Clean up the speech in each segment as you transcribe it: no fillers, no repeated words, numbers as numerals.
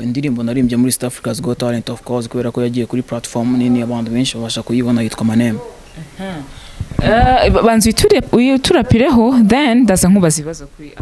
indirimbo naririmbye muri East Africa's Got Talent of course kubera ko yagiye kuri platform nini abantu benshi babasha kuyibona yitwa Maneme. Banzu turapireho then ndaza nkubaza ibibazo kuri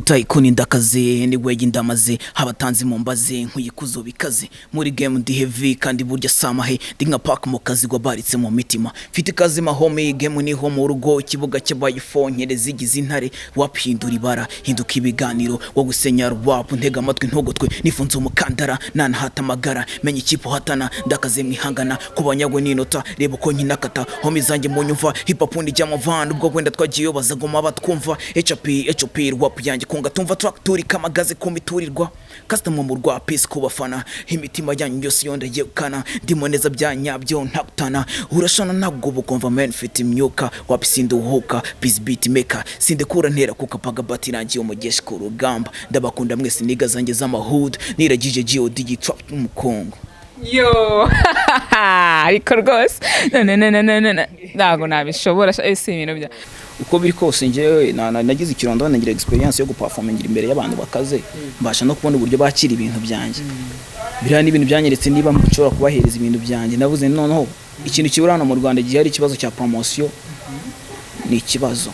Taykun ndakaze ni wege ndamaze habatanzi mu mbaze nkuyikuzo bikaze muri game ndi heavy kandi burya samahe ndi nka park mu kazi gwabaritse mu mitima mfite kazi mahome game ni ho mu rugo ikibuga cy'abayifonkere zigize intare wapindura ibara hinduka ibiganiro wo gusenya rwap ntega amatwi ntogotwe nifunze umukandara nana hatamagara menye ikipo hatana ndakaze mwihangana kubanyagwe n'inota reba ko nkinakata homi zanjye mu nyumva hip hop ndi jya muvana ubwo wenda twagiye bazagoma batwumva HP rwap yanjye kunga tumva track turi kamagaze kumiturirwa customer mu rwa peace kubafana imitima yanyu yose yondeye kana ndimo neza byanyabyo ntakutana urashana ntabwo bukumva man fit imyuka wapisinda uhuka peace beat maker sinde kura ntera kukapaga batirangiye umugeshi ku rugamba ndabakunda mwese niga zanjye z'amahood niragije GOD trap mu Kongo yo ariko rwose ntago nabishobora ese ibintu bya uko biri kose ngewe nagize ikirondo nagira experience yo guperformingira imbere y'abantu bakaze mbasha no kubona uburyo bakira ibintu byanjye biriya ni ibintu byanyeretse niba nshobora kubahereza ibintu byanjye navuze noneho ikintu kiburana mu Rwanda gihe hari ikibazo cya promotion ni ikibazo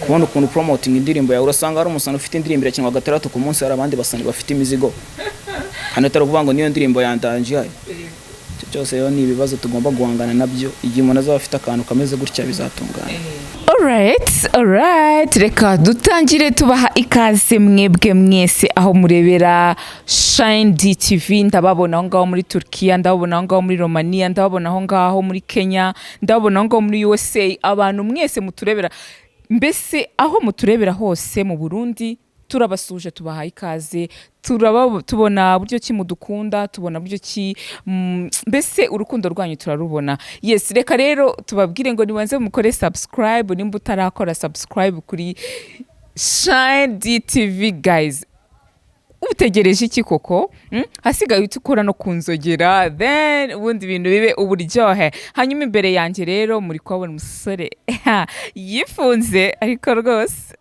kubona ukuntu promoting indirimbo yawe urasanga hari umusana ufite indirimbo yakinwa gatandatu ku munsi hari abandi basani bafite imizigo kandi ataravuga ngo niyo ndirimbo yandanje cyose yo ni ibibazo tugomba guhangana nabyo igihe umuntu azaba afite akantu kameze gutya bizatungana. Alright, reka dutangire tubaha ikaze mwebwe mwese aho murebera Shine DTV. Ndababona aho ngaho muri Turkiya, ndababona aho ngaho muri Romania, ndababona aho ngaho muri Kenya, ndababona aho ngaho muri USA. Abantu mwese muturebera, mbese aho muturebera hose mu Burundi turabasuje tubaha ikaze, tubona buryo ki mudukunda, tubona buryo ki mbese urukundo rwanyu turarubona. Yes, reka rero tubabwire ngo nibanze mukore subscribe nimba utarakora subscribe kuri Shine DTV guys. Utegereje iki koko? Hasigaye utukora no kunzogera then ubundi bintu bibe uburyohe. Hanyuma imbere yanjye rero muri kwabona umusore yifunze ariko rwose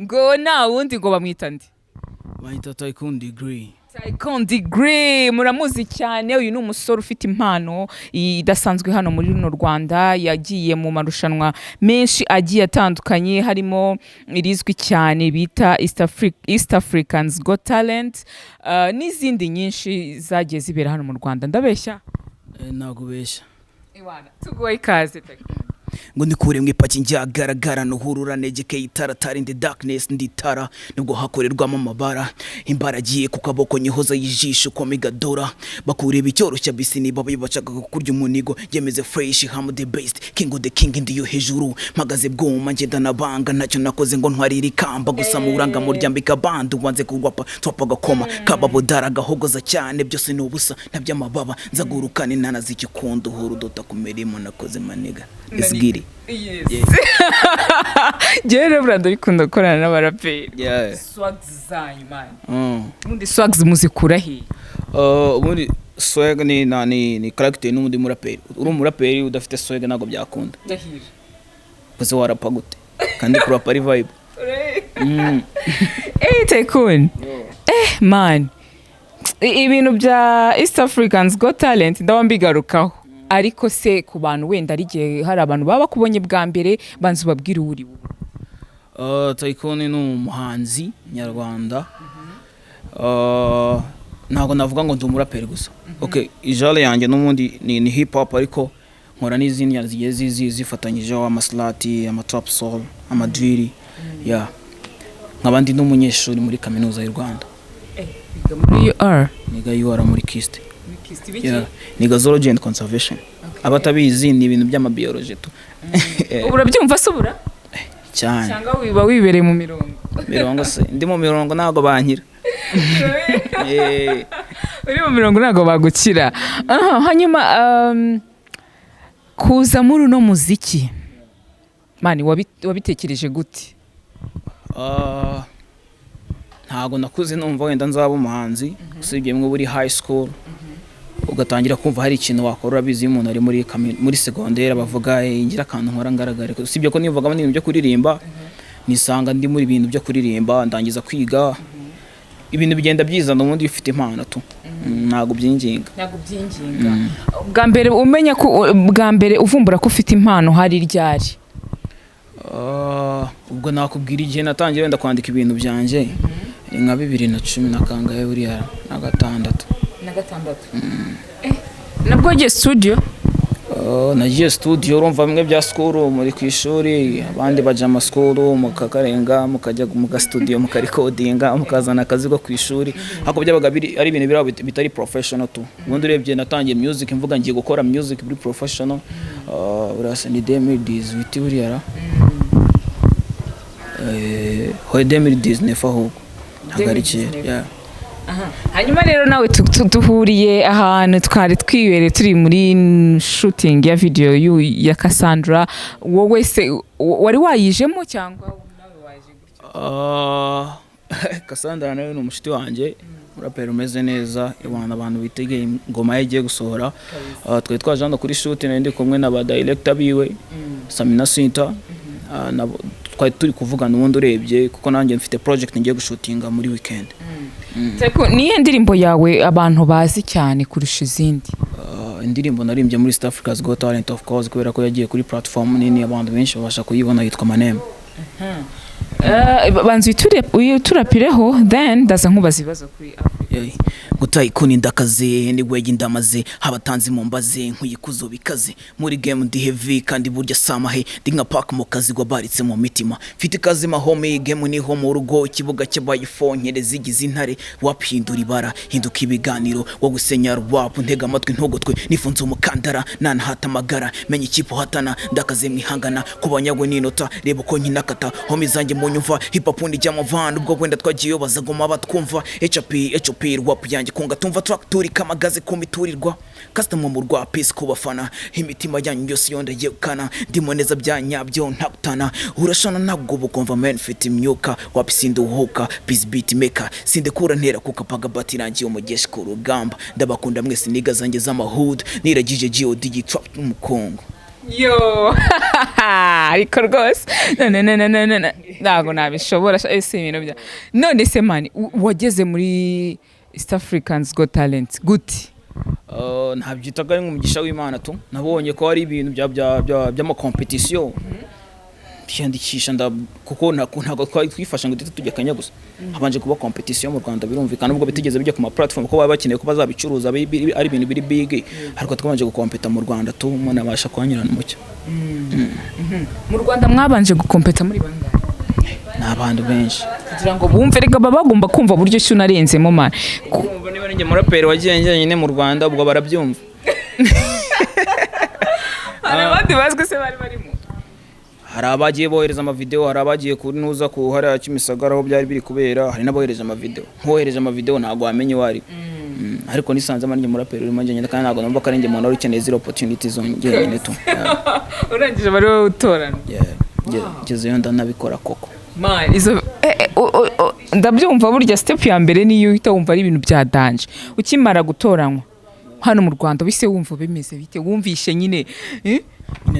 ngo na wundi ngo bamwita ndi bahita Taykun Degree. Taykun Degree muramuzi cyane, uyu ni umusore ufite impano idasanzwe hano muri runo Rwanda, yagiye mu marushanwa menshi agiye atandukanye harimo irizwi cyane bita East Africa's Got Talent n'izindi nyinshi zagiye zibera hano mu Rwanda. Ndabeshya? Ntago beshya. Iwana tugoye ikaze Taykun. ngo nikure mwipaki njyagaragara nuhurura negeke itara tari in the darkness nditara nibwo hakorerwamo amabara imbaragiye ku kaboko nyihoza yijisho kwa migadora bakureba icyoroshya bisi niba babacaga kurya umunigo yemeze fresh ham the best king of the king ndiyo hejuru magaze bwoma ngenda nabanga ntacyo nakoze ngo ntwarira ikamba gusa muranga muryambika band wanze kurwapa twapaga koma kababo daraga hogoza cyane byose nubusa ntabyamababa nzagurukane nana zikikundo huru dota kumerimo nakoze maniga isgiri. Yes. Jere brando bikunda korana n'abaraperi. Yeah. Swags zanyu man. Mundi swags muzikura he? Ubundi swag ni character n'umundi muraperi. Uri umuraperi udafite swag nago byakunda. Ndahira. Bose warapa gute? Kandi kurapa ari vibe. Taykun. Man. Ibintu bya East Africa's Got Talent ndabambigarukaho. Ariko se ku bantu wenda ari gihe hari abantu baba kubonye bwa mbere banzu babwira uri Taykun ni umuhanzi nyarwanda. Ntago navuga ngo ndi umuraperi gusa. Okay, ijale yanjye n'umundi ni hip hop ariko nkora n'izindi zigiye zifatanyije amaslati, amatrap soul, amadrill. Yeah. Nkabandi n'umunyeshuri muri kaminuza y'u Rwanda. Biga muri UR. Niga UR muri Kist. Yeah. Niga zoology and conservation. Abatabizi ni ibintu by'amabiology tu. Urabyumva subura? Cyane. Cyangwa wiba wibereye mu mirongo se ndi mu mirongo nago bankira. Uri mu mirongo nago bagukira. Hanyuma kuza muri no muziki mani wabitekereje gute? Ntago nakuze numva wenda nzaba umuhanzi usibye mwe buri high school ugatangira kumva hari ikintu wakora bizi umuntu ari muri secondaire bavuga ingira kantu nkora ngaragare usibye ko nivuga ibintu byo kuririmba nisanga ndi muri ibintu byo kuririmba ndangiza kwiga ibintu bigenda byizana ubundi ufite impano tu ntago byinginga bwa mbere umenya ko bwa mbere uvumbura ko ufite impano hari ryari ubwo nakubwira igihe natangiye wenda kwandika ibintu byanjye nka 2010 na kangahe buriya na gatandatu nabwo wagiye studio nagiye studio urumva bimwe bya school muri ku ishuri abandi baja mu school mukakarenga mukajya mu studio mukarecordinga mukazana akazi ko ku ishuri hako byabaga ari ibintu birabo bitari professional tu ubundi urebye natangiye music mvuga ngiye gukora music buri professional urasa ni 2018 buriya ho 2019 ahubwo hagarikiye hanyuma rero nawe duhuriye ahantu twari twibereye turi muri shooting ya video ya Cassandra wowe se wari wayijemo cyangwa nawe waje gutyo Cassandra nawe ni umushiti wanjye urapera umeze neza abantu bitegeye ngoma yagiye gusohora twari twaje hano kuri shooting ndi kumwe n'aba director biwe Samina Sinta twari turi kuvugana ubundi urebye kuko nanjye mfite project ngiye gushutinga muri weekend. Niye ndirimbo yawe abantu bazi cyane kurusha izindi? Indirimbo narimbye muri East Africa's Got Talent of course kubera ko yagiye kuri platform nini abantu benshi babasha kuyibona yitwa Manem. Banzu turapireho then ndaza nkubaza ibibazo kuri Taykun ndakaze ni wege ndamaze habatanzi mu mbaze nkuyikuzo bikaze muri game ndi heavy kandi burya samahe ndi nka park mu kazi gwabaritse mu mitima mfite kazi mahome game ni ho mu rugo kibuga cy'abayifonye zigize intare wapindura ibara hinduka ibiganiro wo gusenya rwap ntega amatwi ntogotwe nifunze umukandara nana hatamagara menye ikipo hatana ndakaze mwihangana kubanyagwe ninota reba uko nkinakata homi zanjye mu nyumva hip hop ndi jya van ubwo wenda twagiye bazagoma batwumva HP rwap yanjye kunga tumva track turi kamagaze kumiturirwa customer mu rwa peace kubafana imitima yanyu yose yonde yekana ndimo neza byanyabyo ntakutana urashana ntabwo bukumva man fit imyuka wapisinda uhuka peace beat maker sinde kura ntera kukapaga batirangiye umugeshi ku rugamba ndabakunda mwese niga zanjye z'amahood niragije GOD trap n'umukongo yo ariko rwose no ntago nabishobora ese ibintu bya none se mani wageze muri East Africa's Got Talent guti ntabyitaga ari nk'umugisha w'Imana tu nabonye ko ari ibintu by'ama competition byandikisha kuko ntago twifasha ngo tujye Kenya gusa habanje kuba competition mu Rwanda birumvikana ubwo bitigeze bijya ku ma platform ko baba bakeneye ko bazabicuruza ari ibintu biri big ariko twabanje gukompeta mu Rwanda tu umuntu abasha kwanyurana mucyo mu Rwanda mwabanje gukompeta muri bangahe n'abantu benshi kugira ngo bumve rega bagomba kumva buryo cyo narenzemo man kumva niba ninjye muraperi wagiye nyine mu Rwanda ubwo barabyumva abandi bazwe se bari barimo hari abagiye bohereza ama video hari abagiye kuri nuza ku hari Kimisagara aho byari biri kubera hari nabohereje ama video nkohereje ama video ntago wamenye wari ariko nisanze amanjye muraperi urimo njye kandi ntago numva karenge muntu ari ukeneye zero opportunities zongeye nyine tu urangije bari utorana gezeyo ndanabikora koko man izo ndabyumva burya step ya mbere niyo uhita wumva ari ibintu bya danje ukimara gutoranywa hano mu Rwanda bise wumva bimeze bite wumvishe nyine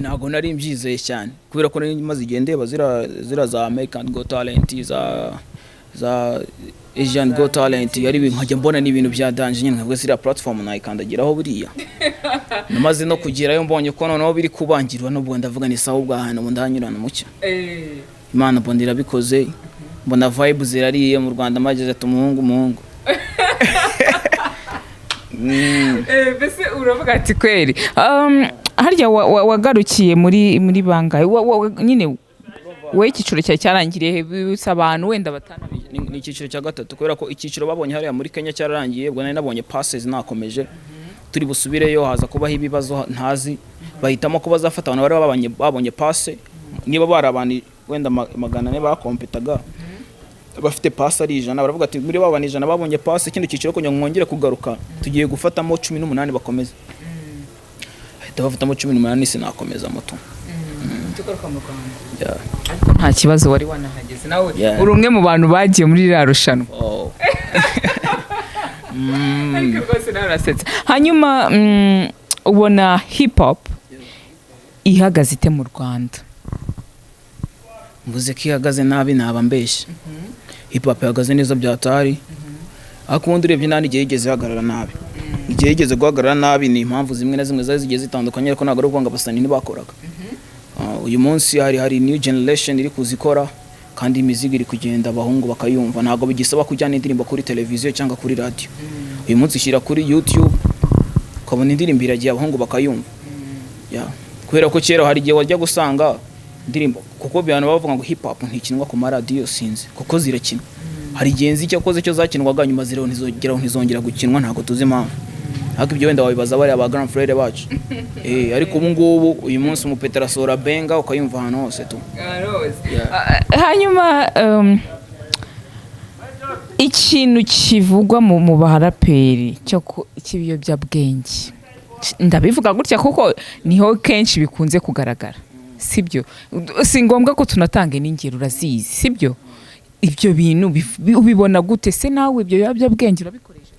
ntago nari mbyizeye cyane kubera ko maze igende bazira za American Got Talent za Asian Got Talent yari ibintu nkajya mbona n'ibintu bya danje nyine nkabwe zira platform nayikandagiraho buriya namaze no kugerayo mbonye ko noneho biri kubangirwa n'ubwo ndavuga ni sawa ubwa hano ndanyurana mucyo Imana bondira bikoze mbona vibe zirariye mu Rwanda mageze tumuhungu bese uravuga ati kweri harya wagarukiye muri bangahe nyine we ikiciro cyarangiriye bibutsa abantu wenda batana ni ikiciro cya gatatu kubera ko ikiciro babonye hariya muri Kenya cyararangiye ubwo nari nabonye passes nakomeje turi busubireyo haza kubaho ibibazo ntazi bahitamo ko bazafata abantu bari babonye passe niba bari abantu wenda 400 bakompetaga bafite passe ari 100 baravuga ati muri babana 100 babonye passe ikindi kiciro ko nyongere kugaruka tugiye gufatamo 18 bakomeza ahita bafatamo 18 sinakomeza moto tugaruka mu Rwanda ariko nta kibazo wari wanahageze nawe uri umwe mu bantu bagiye muri rushanwa ariko rwose narasetse hanyuma ubona hip hop ihagaze ite mu Rwanda mvuze ko ihagaze nabi naba mbeshye hip hop ihagaze neza byatari ariko ubundi urebye nta n'igihe yigeze ihagarara nabi. Igihe yigeze guhagarara nabi ni impamvu zimwe na zimwe zari zigiye zitandukanye, ariko ntabwo ari ukuvuga ngo abasani ntibakoraga. Uyu munsi hari new generation iri kuzikora, kandi imizigo iri kugenda abahungu bakayumva, ntabwo bigisaba kujyana indirimbo kuri televiziyo cyangwa kuri radio. Uyu munsi ushyira kuri YouTube ukabona indirimbo iragiye abahungu bakayumva. Kubera ko kera hari igihe wajya gusanga indirimbo, kuko abantu bavuga ngo hip hop ntikinwa ku maradiyo, sinzi kuko zirakinwa. Hari igihe nzi cyakoze cyo zakinwaga nyuma ziriho ntizongera gukinwa, ntabwo tuzi impamvu. Ariko ibyo wenda wabibaza bari aba grand frère bacu. Ariko ubu ngubu uyu munsi umupetera sora benga ukayumva ahantu hose tu. Hanyuma ikintu kivugwa mu baharaperi cyo ibiyobyabwenge, ndabivuga gutya kuko niho kenshi bikunze kugaragara, sibyo? Si ngombwa ko tunatanga n'ingero, urazizi, sibyo? Ibyo bintu ubibona gute se nawe? Ibyo biyobyabwenge urabikoresha?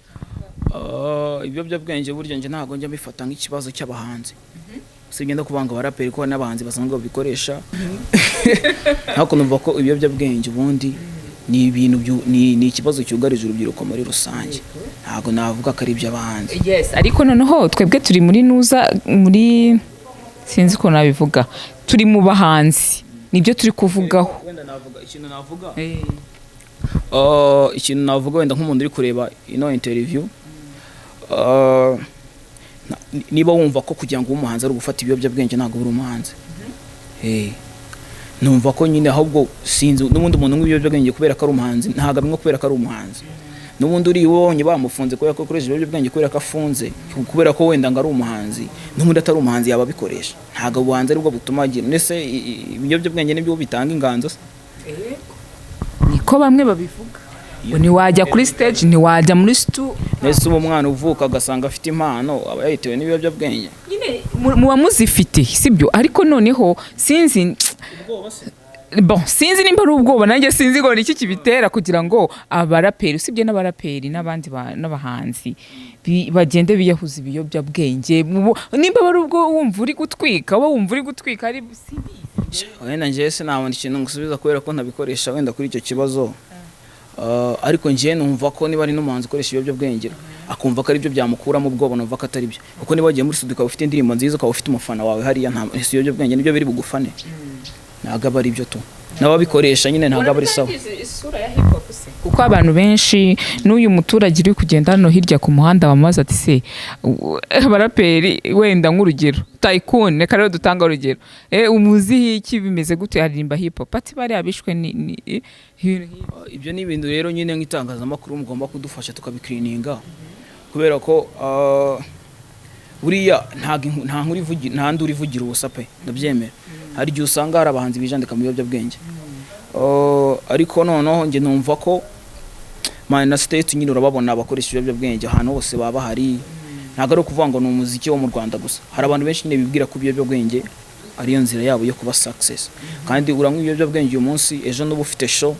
Ibiyobyabwenge burya nje ntabwo njya mbifata nk'ikibazo cy'abahanzi. Sibyo kubanga abaraperi ko n'abahanzi basanzwe babikoresha. Nako numva ko ibiyobyabwenge ubundi ni ibintu ni ikibazo cyugarije urubyiruko muri rusange. Ntabwo navuga ko ari iby'abahanzi. Yes, ariko noneho twebwe turi muri sinzi ko nabivuga, turi mu bahanzi, nibyo turi kuvugaho. Wenda navuga ikintu navuga wenda nk'umuntu uri kureba ino interview, niba wumva ko kugira ngo umuhanzi ari gufata ibiyobyabwenge ntabwo uri umuhanzi. Numva ko nyine ahubwo sinzi n'ubundi umuntu nk'ibiyobyabwenge kubera ko ari umuhanzi, ntabwo amwe kubera ko ari umuhanzi. N'ubundi uri wonye bamufunze kubera ko akoresha ibiyobyabwenge, kubera ko afunze, kubera ko wenda ngo ari umuhanzi, n'ubundi atari umuhanzi yaba abikoresha. Ntabwo ubuhanzi aribwo butuma agira. Nese ibiyobyabwenge nibyo bitanga inganzo se? Niko bamwe babivuga. Ntiwajya kuri stage, ntiwajya muri stu. Nese umwana uvuka agasanga afite impano aba yahitewe n'ibiyobyabwenge. Nyine muba muzifite, sibyo? Ariko noneho sinzi sinzi nimba ari ubwoba, nanjye sinzi ngo niki kibitera kugira ngo abaraperi, usibye n'abaraperi n'abandi n'abahanzi bagende biyahuza ibiyobyabwenge. Nimba ari ubwo wumva uri gutwika, ari wenda njye sinabona ikintu ngusubiza kubera ko ntabikoresha wenda kuri icyo kibazo. Ariko njye numva ko niba ari n'umuhanzi ukoresha ibiyobyabwenge akumva ko ari byo byamukuramo ubwoba, numva ko atari byo. Kuko niba wagiye muri studio ukaba ufite indirimbo nziza, ukaba ufite umufana wawe hariya, nta ibiyobyabwenge nibyo biri bugufane. Ntabwo aba ari byo tu. N'ababikoresha nyine ntabwo aba ari sawa. Kuko abantu benshi n'uyu muturage uri kugenda hano hirya ku muhanda bamubaza ati se abaraperi, wenda nk'urugero Taykun, reka rero dutanga urugero, umuzi iki bimeze gute, aririmba hip hop, ati bari abishwe ibyo ni ibintu rero nyine nk'itangazamakuru mugomba kudufasha tukabikirininga, kubera ko buriya nta nduri ivugira ubusa pe, ndabyemera. Hari igihe usanga hari abahanzi bijandika mu biyobyabwenge, ariko noneho njye numva ko na state nyine urababona abakoresha ibiyobyabwenge ahantu hose baba hari. Ntabwo ari ukuvuga ngo ni umuziki wo mu Rwanda gusa, hari abantu benshi nyine bibwira ko ibiyobyabwenge ariyo nzira yabo yo kuba success. Kandi uranywa ibiyobyabwenge uyu munsi, ejo n'ubu ufite show,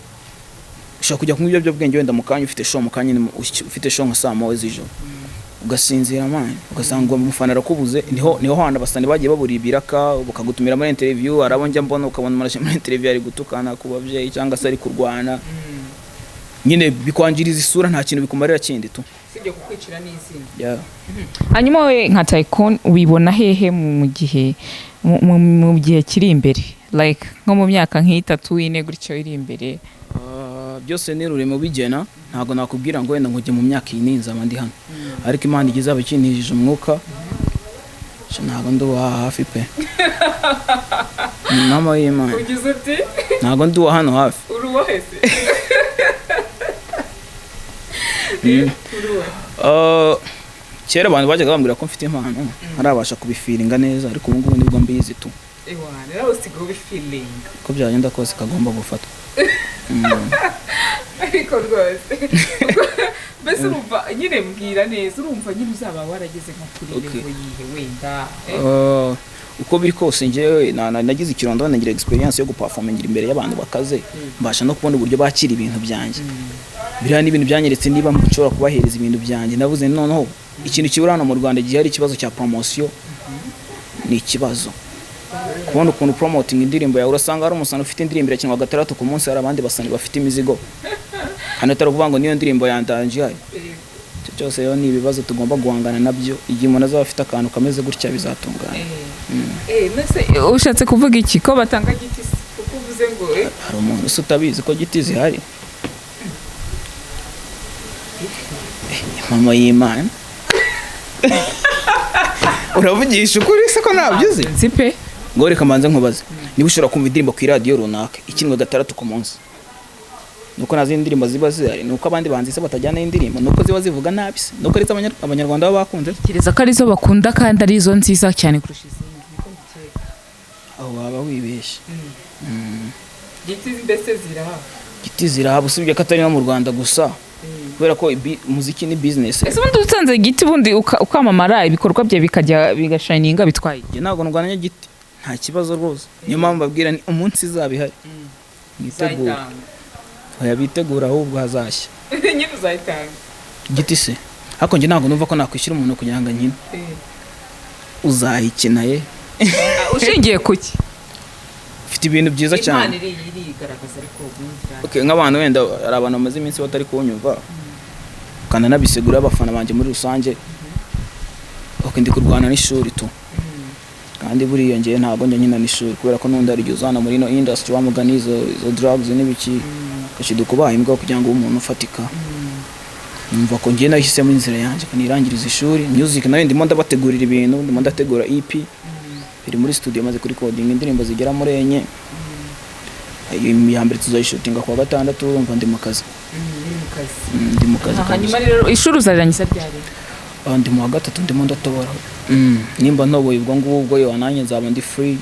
ushaka kujya kunywa ibiyobyabwenge wenda mu kanya ufite show, mu kanya ufite show nka saa moya z'ijoro, ugasinzira mani, ugasanga umufana arakubuze. Niho handi abasani bagiye babura ibiraka, bakagutumira muri interview, arabo njya mbona ukabona marashe muri interview ari gutukana ku babyeyi cyangwa se ari kurwana. Nyine bikwangiriza isura, nta kintu bikumarira kindi tu, sibyo kukwicira n'izina. Hanyuma we nka Taykun ubibona hehe mu gihe kiri imbere, like nko mu myaka nk'itatu ine gutyo iri imbere? Byose ni rurimo bigena, ntabwo nakubwira ngo wenda nkujye mu myaka iyi nzaba ndi hano, ariko Imana igeze abakinishije umwuka, ntabwo nduwa hafi pe. Mama y'Imana ugize uti ntabwo nduwa hano hafi. Uruwa hese? Kera abantu bajyaga bambwira ko mfite impano, arabasha kubifiringa neza, ariko ubu ngubu nibwo mbizi tu. Rero usigaye ubifiringa ko byagenda kose kagomba gufatwa. Ariko rwose mbese urumva nyine mbwira neza, urumva nyine uzaba warageze nko kuri level yihe wenda? Uko biri kose njyewe nagize ikirondo, nagira experience yo guperformingira imbere y'abantu bakaze, mbasha no kubona uburyo bakira ibintu byanjye. Biriya ni ibintu byanyeretse niba nshobora kubahereza ibintu byanjye. Navuze noneho ikintu kibura hano mu Rwanda gihe hari ikibazo cya promotion, ni ikibazo kubona ukuntu promoting indirimbo yawe. Urasanga hari umusana ufite indirimbo irakinwa 6 ku munsi, hari abandi basani bafite imizigo. hano atari ukuvuga ngo niyo ndirimbo yandanje yayo cyose yo ni ibibazo tugomba guhangana nabyo igihe umuntu azaba afite akantu kameze gutya bizatungana. Ushatse kuvuga iki ko batanga giti kuko uvuze ngo hari umuntu utabizi ko giti zihari mama y'Imana uravugisha ukuri se ko nabyize nzipe ngo reka manze nkubaze niba ushobora kumva indirimbo ku radio runaka ikinwe gatandatu ku munsi nuko nazi indirimbo ziba zihari nuko abandi banzi se batajyana indirimbo nuko ziba zivuga nabi se nuko ari abanyarwanda baba bakunze kireza ko arizo bakunda kandi arizo nziza cyane kurusha izindi niko ndikeka aho waba wibeshye. giti mbese ziraha giti ziraha usibye ko atari no mu Rwanda gusa kubera ko muziki ni business. Ese ubundi utanze giti bundi ukamamara ibikorwa bye bikajya bigashininga bitwaye ntabwo ndwanya giti nta kibazo rwose niyo mpamvu babwira ni umunsi izabihari mwitegura oya bitegura ahubwo hazashya nyine uzayitanga giti se ariko njye ntabwo numva ko nakwishyura umuntu kugira ngo nkine uzayikina ye ushingiye kuki ufite ibintu byiza cyane imana irigaragaza ariko okay nk'abantu wenda hari abantu bamaze iminsi batari kunyumva kandi nabisegura abafana banje muri rusange okay ndi kurwana n'ishuri tu kandi buriya ngiye ntabwo njya nyina n'ishuri kubera ko nundi ari uzana muri no industry wamuganizo izo drugs n'ibiki kashidu kubaha imbwa kugira ngo umuntu ufatika numva ko ngiye nahisemo inzira yanjye kanirangiriza ishuri music nayo ndimo ndabategurira ibintu ndimo ndategura EP biri muri studio maze kuri coding indirimbo zigera muri enye ya mbere tuzayishutinga kwa gatandatu umva ndi mu kazi ndi mu kazi hanyuma rero ishuri uzarangiza ryari ndi mu wa gatatu ndimo ndatobora nimba ntoboye ubwo ngubwo yo nanjye nzaba ndi free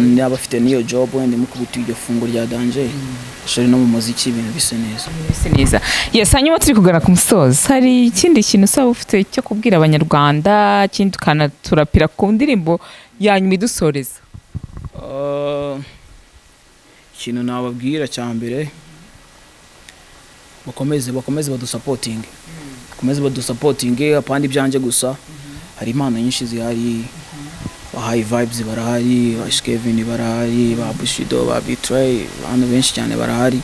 niba afite niyo job wenda mukubita iryo fungo rya danger shari no mu muziki ibintu bise neza yes hanyuma turi kugana ku musozo hari ikindi kintu usaba ufite cyo kubwira abanyarwanda kindi kana turapira ku ndirimbo yanyuma idusoreza ikintu nababwira cya mbere bakomeze badusupporting apandi byanje gusa hari impano nyinshi zihari ba high vibes barahari ba Kevin barahari ba Bushido ba Betray abantu benshi cyane barahari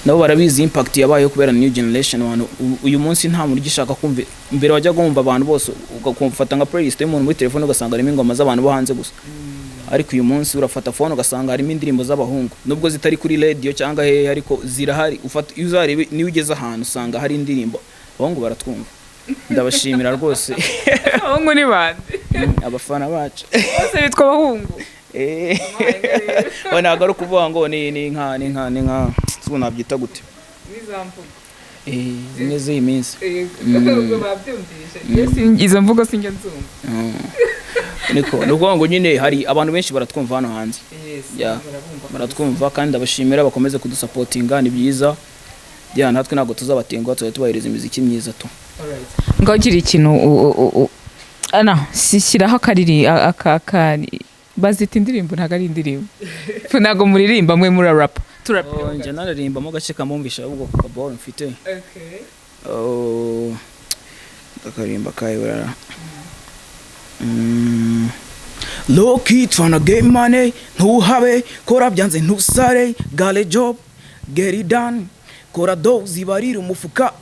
nabo barabizi impact yabaye kubera new generation abantu uyu munsi nta muntu gishaka kumva imbere wajya gumva abantu bose ugakumfata nka playlist y'umuntu muri telefone ugasanga harimo ingoma z'abantu bo hanze gusa ariko uyu munsi urafata phone ugasanga harimo indirimbo z'abahungu nubwo zitari kuri radio cyangwa hehe ariko zirahari ufata uzarebe niwe ugeze ahantu usanga hari indirimbo abahungu baratwumva ndabashimira rwose abahungu ni bande abafana bacu bose bitwa abahungu wana agaruka kuvuga ngo ni nka suko nabyita gute n'izamvugo zimwe z'iminsi ubwo babyumvise izo mvugo sinjye nzumva niko nuko ngo nyine hari abantu benshi baratwumva hano hanze baratwumva kandi ndabashimira bakomeze kudusupportinga ni byiza ya natwe ntabwo tuzabatenguha tubahiriza imiziki myiza tu ngaho ugira ikintu shyiraho akariri bazita indirimbo ntabwo ari indirimbo ntabwo muririmba mwe murarapa njye nararimbamo gace kamwumvisha ahubwo ku kaboro mfite ndakarimba kayorara low key tryna get money ntuhabe kora byanze ntusare gale job get it done kora dozi barira umufuka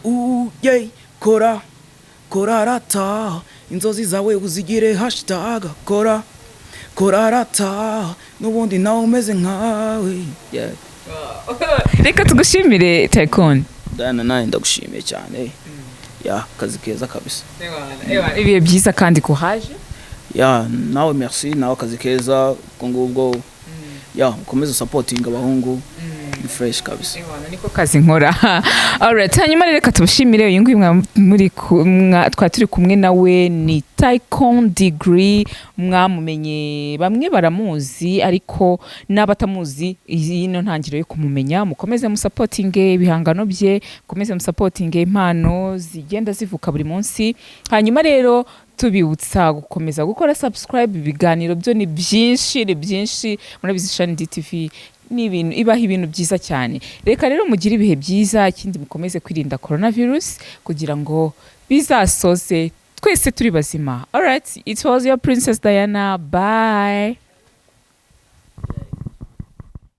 kora rata inzozi zawe uzigire hashtag kora rata nubundi nawe umeze nkawe reka tugushimire Taykun Dana nawe ndagushimiye cyane kazi keza kabisa ibihe byiza kandi kuhaje nawe merci nawe kazi keza ko ngubwo ukomeze supporting abahungu ni fresh kabisa niko kazi nkora alright hanyuma reka tubashimire uyu nguyu turi kumwe nawe ni Taykun Degree mwamumenye bamwe baramuzi ariko n'abatamuzi ino ntangiro yo kumumenya mukomeze musupporting ibihangano bye mukomeze musupporting impano zigenda zivuka buri munsi hanyuma rero tubibutsa gukomeza gukora subscribe ibiganiro byo ni byinshi murabizi Shine TV ni ibintu ibaha ibintu byiza cyane reka rero mugire ibihe byiza ikindi mukomeze kwirinda coronavirus kugira ngo bizasoze twese turi bazima alright it was your Princess Diana bye